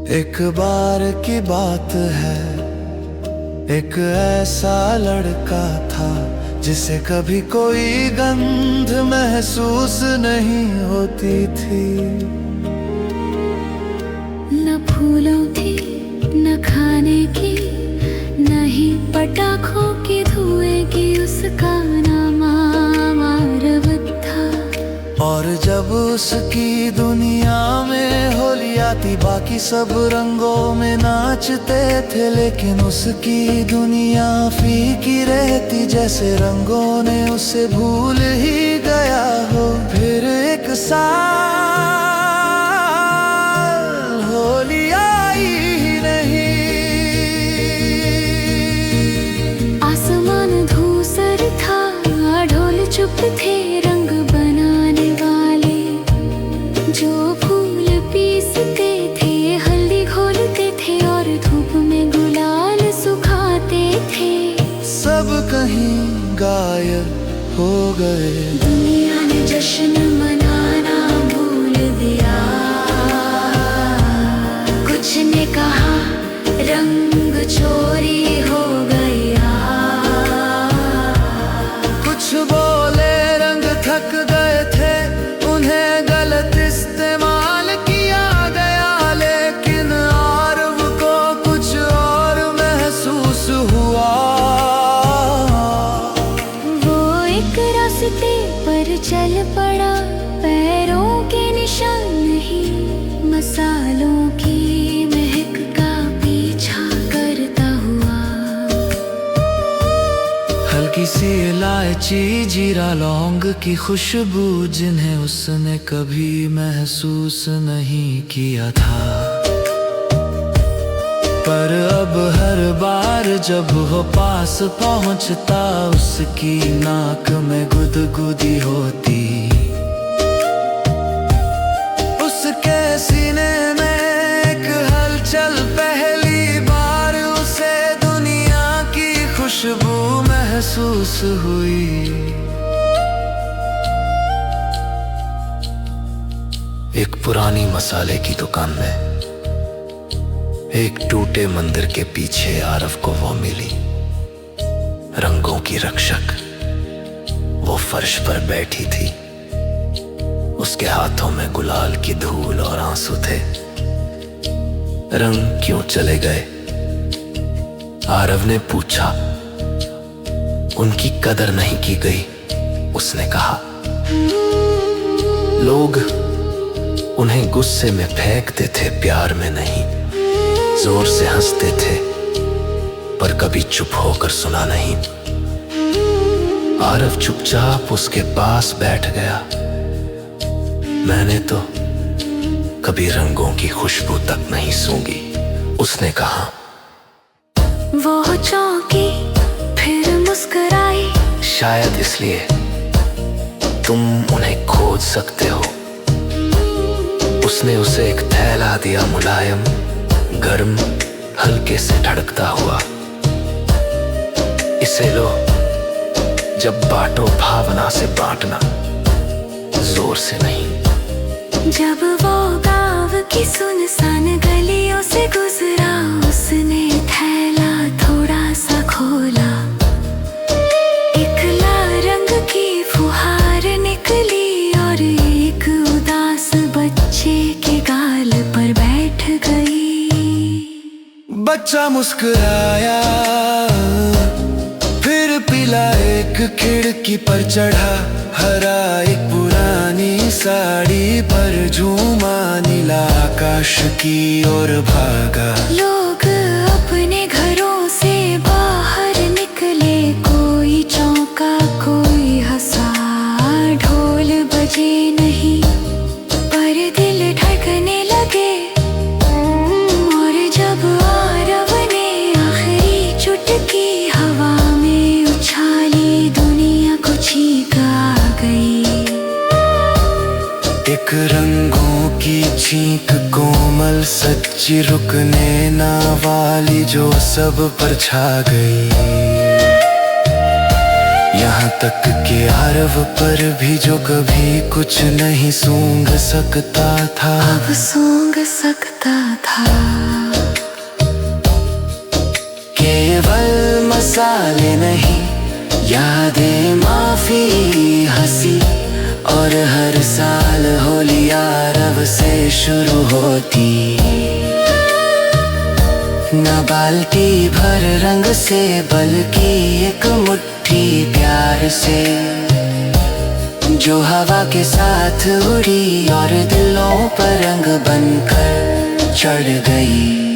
एक बार की बात है, एक ऐसा लड़का था जिसे कभी कोई गंध महसूस नहीं होती थी। न फूलों की, न खाने की, न ही पटाखों की धुएं की, उसका नाम आरव था। और जब उसकी दुनिया में होली आती, बाकी सब रंगों में नाचते थे, लेकिन उसकी दुनिया फीकी रहती, जैसे रंगों ने उसे भूल ही गया हो। फिर एक साल होली आई ही नहीं। आसमान धूसर था, ढोल चुप थे, रंग बनाने वाले जो फूल पीसते थे, हल्दी घोलते थे और धूप में गुलाल सुखाते थे। सब कहीं गायब हो गए। दुनिया ने जश्न मनाना भूल दिया। कुछ ने कहा रंग चोरी हो गया, कुछ बोले रंग थक गए थे, उन्हें गलत इस्तेमाल किया गया, लेकिन आरव को कुछ और महसूस हुआ। वो एक रास्ते पर चल पड़ा, पैरों के निशान नहीं, मसालों की महक का पीछा करता हुआ। हल्की सी इलायची, जीरा, लौंग की खुशबू, जिन्हें उसने कभी महसूस नहीं किया था। पर अब हर बार जब वो पास पहुंचता, उसकी नाक में गुदगुदी होती। उसके सीने में एक हलचल, पहली बार उसे दुनिया की खुशबू महसूस हुई। एक पुरानी मसाले की दुकान में, एक टूटे मंदिर के पीछे आरव को वो मिली, रंगों की रक्षक। वो फर्श पर बैठी थी, उसके हाथों में गुलाल की धूल और आंसू थे। रंग क्यों चले गए? आरव ने पूछा। उनकी कदर नहीं की गई, उसने कहा। लोग उन्हें गुस्से में फेंकते थे, प्यार में नहीं। जोर से हंसते थे, पर कभी चुप होकर सुना नहीं। आरव चुपचाप उसके पास बैठ गया। मैंने तो कभी रंगों की खुशबू तक नहीं सूंघी, उसने कहा। वो चौंकी, फिर मुस्कुराई। शायद इसलिए तुम उन्हें खोज सकते हो। उसने उसे एक थैला दिया, मुलायम, गर्म, हल्के से धड़कता हुआ। इसे लो, जब बांटो भावना से बांटना, जोर से नहीं। जब वो गांव की सुनसान गलियों से गुजरा, उसने थैला थोड़ा सा खोला। एक लाल रंग की फुहार निकली और एक उदास बच्चे के गाल पर बैठ गई। बच्चा मुस्कुराया, फिर पिला, एक खिड़की पर चढ़ा, हरा एक पुरानी साड़ी पर झूमा, नीला आकाश की ओर भागा। लोग अपने घरों से बाहर निकले, कोई चौंका, कोई हंसा। ढोल बजे नहीं, पर दिल धड़कने लगे। और जब आरव ने आखिरी चुटकी हवा में उछाली, दुनिया को चीख आ गई। एक रंगों की चीख, कोमल, सच्ची, रुकने ना वाली, जो सब पर छा गई। यहाँ तक कि आरव पर भी, जो कभी कुछ नहीं सूंघ सकता था, अब सूंघ सकता था। केवल मसाले नहीं, यादें, माफी, हंसी, और हर साल होली आरव से शुरू होती। न बाल्टी भर रंग से, बल्कि एक मुट्ठी प्यार से, जो हवा के साथ उड़ी और दिलों पर रंग बनकर चढ़ गई।